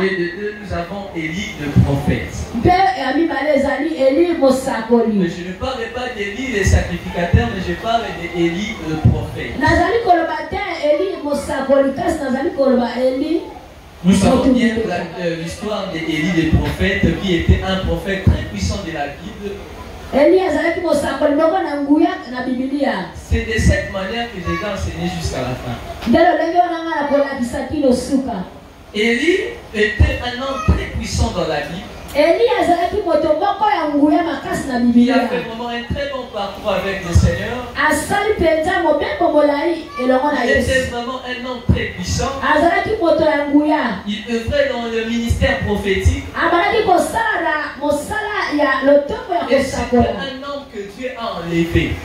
Et de deux, nous avons Élie le prophète. Mais je ne parle pas d'Élie le sacrificateur, mais je parle d'Élie le prophète. Nous savons bien l'histoire d'Élie le prophète, qui était un prophète très puissant de la Bible. C'est de cette manière que je vais enseigner jusqu'à la fin. Élie était un homme très puissant dans la Bible. Il a fait vraiment un très bon parcours avec le Seigneur. Il était vraiment un homme très puissant. Il œuvrait dans le ministère prophétique. Et c'était un homme que Dieu a enlevé.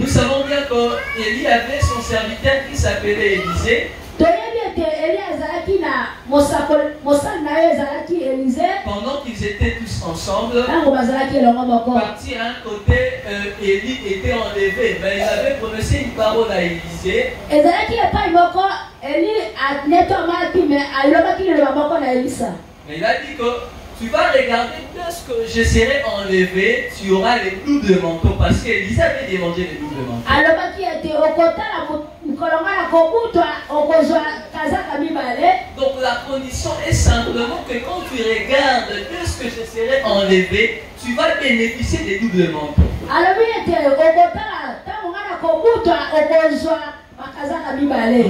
Nous savons bien qu'Élie avait son serviteur qui s'appelait Élisée. Pendant qu'ils étaient tous ensemble, partis à un côté, Élie était enlevé, mais il avait prononcé une parole à Élisée. Mais il a dit que tu vas regarder, lorsque je serai enlevé, tu auras les doubles manteaux, parce qu'Élisée avait demandé les doubles manteaux. Donc la condition est simplement que quand tu regardes, lorsque je serai enlevé, tu vas bénéficier des doubles manteaux.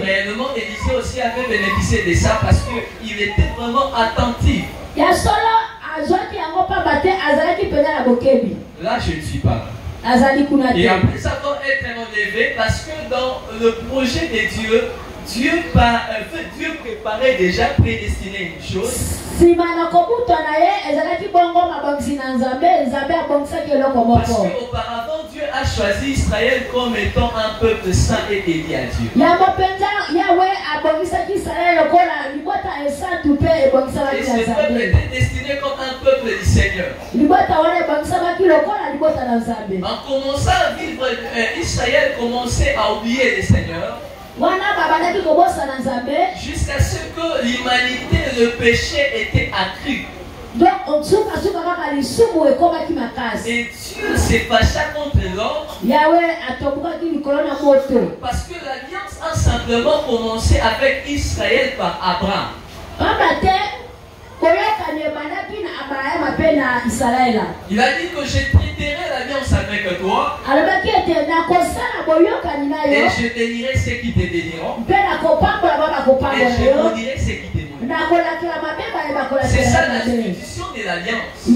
Réellement, Élisée aussi avait bénéficié de ça parce qu'il était vraiment attentif. Là, je ne suis pas là. Et après ça doit être enlevé parce que dans le projet de Dieu, Dieu préparait déjà, prédestiné une chose. Parce qu'auparavant, Dieu a choisi Israël comme étant un peuple saint et dédié à Dieu. Et ce peuple était destiné comme un peuple du Seigneur. En commençant à vivre, Israël commençait à oublier le Seigneur. Jusqu'à ce que l'humanité, le péché était accru. Et Dieu s'est fâché contre l'homme. Parce que l'alliance a simplement commencé avec Israël par Abraham. Il a dit que je traiterai l'alliance avec toi. Et je bénirai ceux qui te béniront. Et je maudirai ceux qui te maudiront. C'est ça l'institution de l'alliance.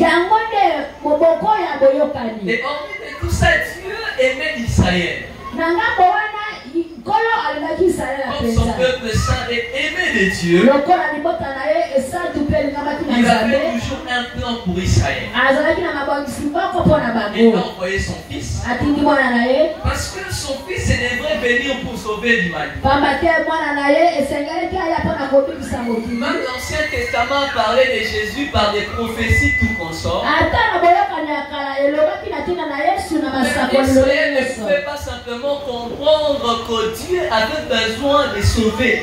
Et hormis de tout ça, Dieu aimait Israël. Comme son peuple saint est aimé de Dieu, il avait toujours un plan pour Israël. Il a envoyé son fils. Parce que son fils devrait venir pour sauver l'humanité. Même l'Ancien Testament parlait de Jésus par des prophéties tout consort. Israël ne pouvait pas simplement comprendre que Dieu avait besoin de sauver.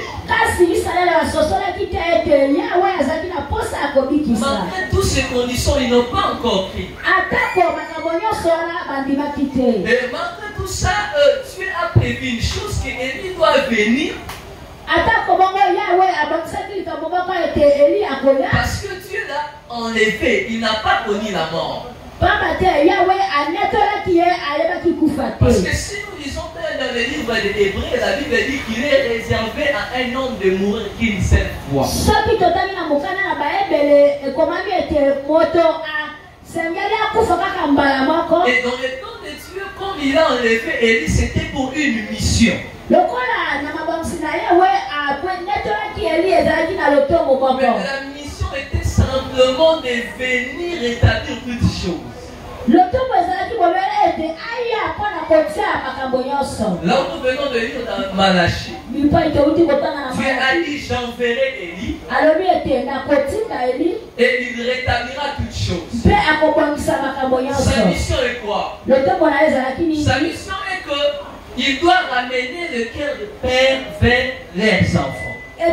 Malgré toutes ces conditions, ils n'ont pas encore pris. Et malgré tout ça, Dieu a prévu une chose, qu'Élie doit venir. Parce que Dieu l'a enlevé, il n'a pas connu la mort. Parce que si nous lisons dans le livre des Hébreux, la Bible dit qu'il est réservé à un homme de mourir qu'une seule fois. Et dans le temps de Dieu, comme il a enlevé Élie, c'était pour une mission. Mais la mission était simplement de venir rétablir toutes choses. Là où nous venons de lire dans Malachie, Dieu a dit j'enverrai Élie et il rétablira toutes choses. Sa mission est quoi? Sa mission est que il doit ramener le cœur de père vers les enfants. Et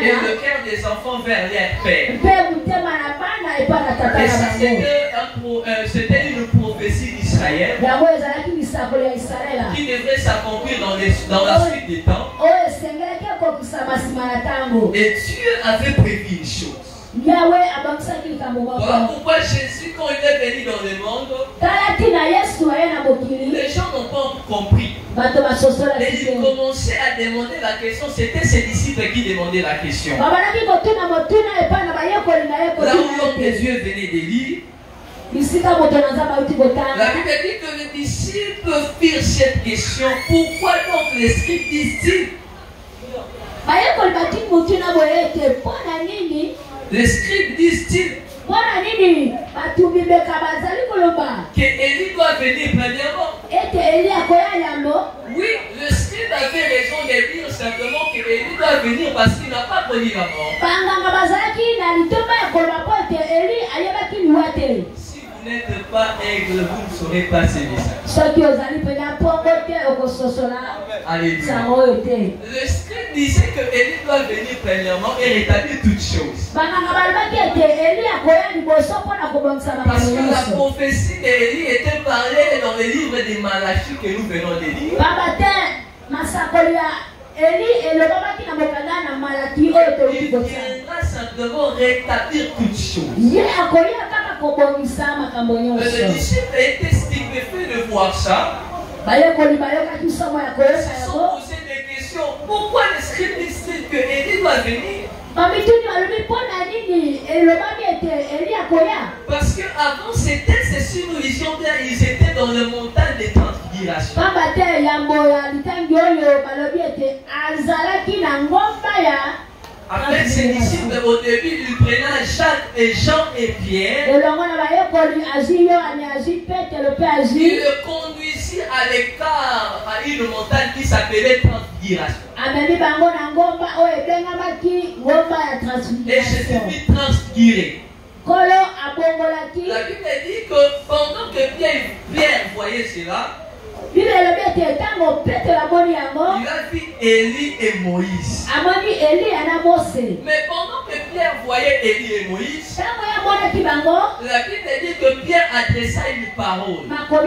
le cœur des enfants vers leur père. Et ça, c'était une prophétie d'Israël qui devrait s'accomplir dans la suite des temps. Et Dieu avait prévu une chose. Voilà pourquoi Jésus, quand il est venu dans le monde, les gens n'ont pas compris. Et ils commençaient à demander la question. C'était ses disciples qui demandaient la question. Là où l'homme des yeux venait de lire, la Bible dit que les disciples firent cette question. Pourquoi donc les scribes disent-ils? Les scribes disent-ils que Élie doit venir premièrement? Oui, le scribe avait raison de dire simplement que Élie doit venir parce qu'il n'a pas connu la mort. Si vous n'êtes pas aigle, vous ne saurez pas ces messages. Alléluia. Le scribe disait que Élie doit venir premièrement et rétablir toutes choses. Parce que la prophétie d'Élie était parlée dans le livre de Malachie que nous venons de lire. Il viendra simplement rétablir toutes choses. Le disciple était stupéfait de voir ça. Ils se sont posé des questions. Pourquoi les scribes disent que Élie doit venir? Parce qu'avant c'était ces subdivisions, ils étaient dans le montagne des transfigurations. Avec ses disciples, au début, il prenait Jacques et Jean et Pierre. Il le conduisit à l'écart, à une montagne qui s'appelait Transfiguration. Et Jésus fut transfiguré. La Bible dit que pendant que Pierre voyait cela, il a vu Élie et Moïse. Mais pendant que Pierre voyait Élie et Moïse, la Bible dit que Pierre adressa une parole en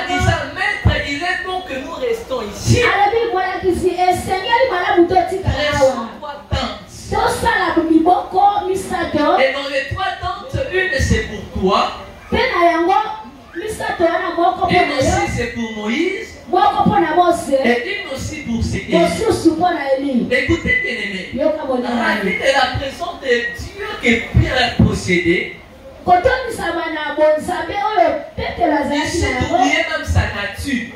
disant: Maître, il est bon que nous restons ici. Pressons-toi tentes. Et dans les 3 tentes, une c'est pour toi, une aussi c'est pour Moïse, et une aussi pour Élie. Écoutez, bien-aimés, ravi de la présence de Dieu que Pierre a possédé. Il s'est oublié même sa nature.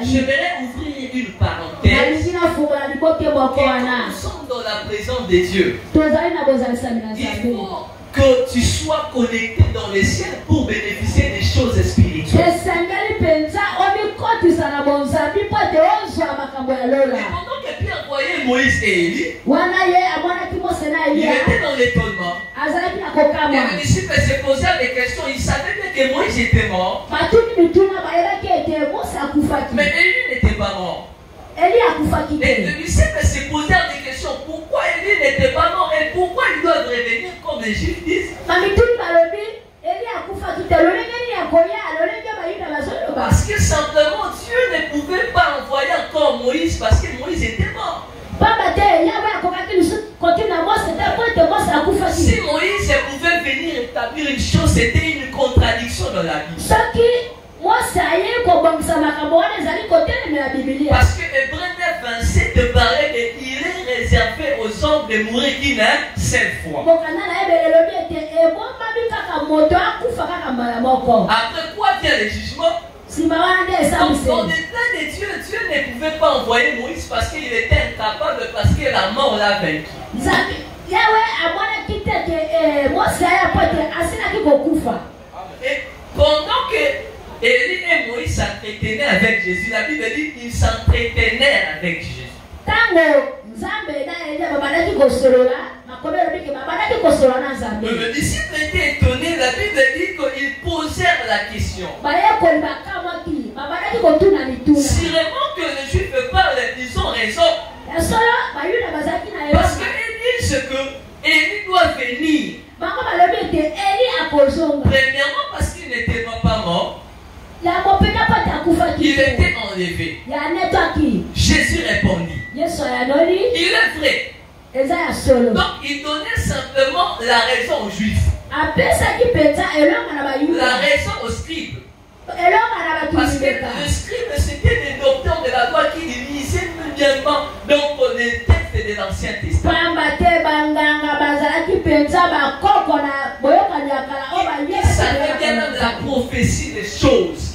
J'aimerais ouvrir une parenthèse. Nous sommes dans la présence de Dieu. Il faut que tu sois connecté dans les cieux pour bénéficier des choses spirituelles. Et pendant que Pierre voyait Moïse et Élie, il était dans l'étonnement. Et le disciple se posait des questions. Il savait bien que Moïse était mort, mais Élie n'était pas mort. Et le disciple se posait des questions. Pourquoi Élie n'était pas mort et pourquoi ils doivent revenir comme les Juifs disent? Parce que simplement Dieu ne pouvait pas envoyer encore Moïse parce que Moïse était mort. Si Moïse pouvait venir établir une chose, c'était une contradiction dans la Bible. Parce que Hébreux 9:27 parlait de il est réservé aux hommes de mourir qu'une seule fois. Après quoi vient le jugement? Donc, dans le plan de Dieu, Dieu ne pouvait pas envoyer Moïse parce qu'il était incapable, parce que la mort l'a vaincu. Et pendant que Élie et Moïse s'entretenaient avec Jésus, la Bible dit qu'ils s'entretenaient avec Jésus. Le disciple était étonné, la Bible dit qu'ils posèrent la question. Si vraiment que les Juifs parlent, ils ont raison. Parce qu'ils disent que Élie doit venir. Premièrement parce qu'il n'était pas mort. Il était enlevé. Jésus répondit. Il est vrai. Donc il donnait simplement la raison aux Juifs. La raison aux scribes. Parce que le scribe c'était des docteurs de la loi qui lisaient mundialement donc les textes de l'Ancien Testament. Ils savaient bien même la prophétie des choses.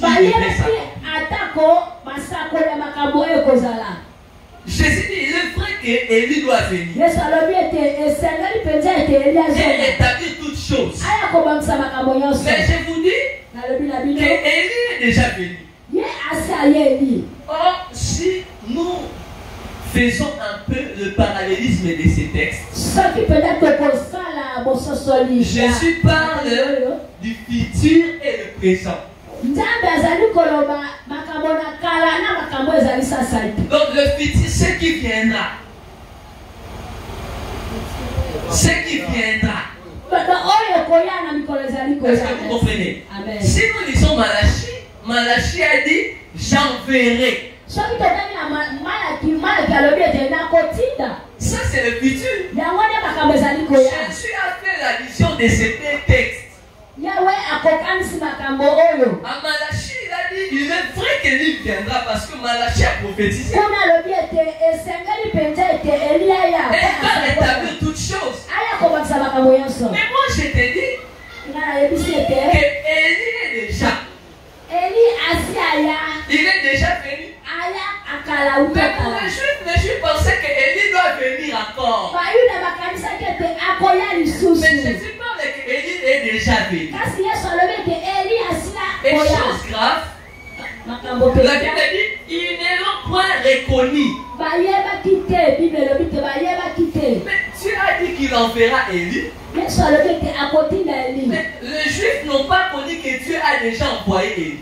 Jésus dit, il est vrai qu'Élie doit venir et établir toutes choses. Mais je vous dis qu'Élie est déjà venu. Or, si nous faisons un peu le parallélisme de ces textes, Jésus parle du futur et le présent. Donc le futur, ce qui viendra. Ce qui viendra. Est-ce que vous comprenez? Amen. Si nous lisons Malachie, Malachie a dit j'enverrai. Ça c'est le futur. Jésus a fait l'addition de ces deux textes. À Malachie, il a dit il est vrai qu'il viendra parce que Malachie a prophétisé. Et il va rétablir toutes choses. Mais moi je te dis que Élie est déjà. Il est déjà venu. Mais pour les Juifs pensaient qu'Élie doit venir encore. Mais Jésus parle qu'Élie est déjà venu. Et chose grave, la Bible dit ils ne l'ont point reconnu. Mais tu as dit qu'il enverra Élie. Mais les Juifs n'ont pas connu que Dieu a déjà envoyé Élie.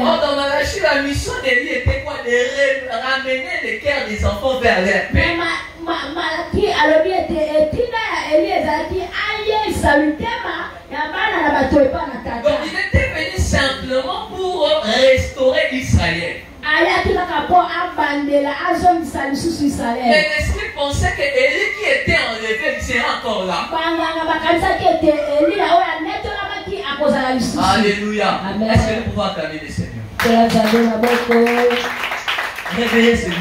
Or, dans Malachie, la mission d'Élie était quoi? De ramener les cœurs des enfants vers leur père. Donc il était venu simplement pour restaurer Israël. Mais l'esprit pensait que Élie qui était enlevé, il serait encore là. Alléluia. Est-ce que nous pouvons acclamer le Seigneur? Réveillez celui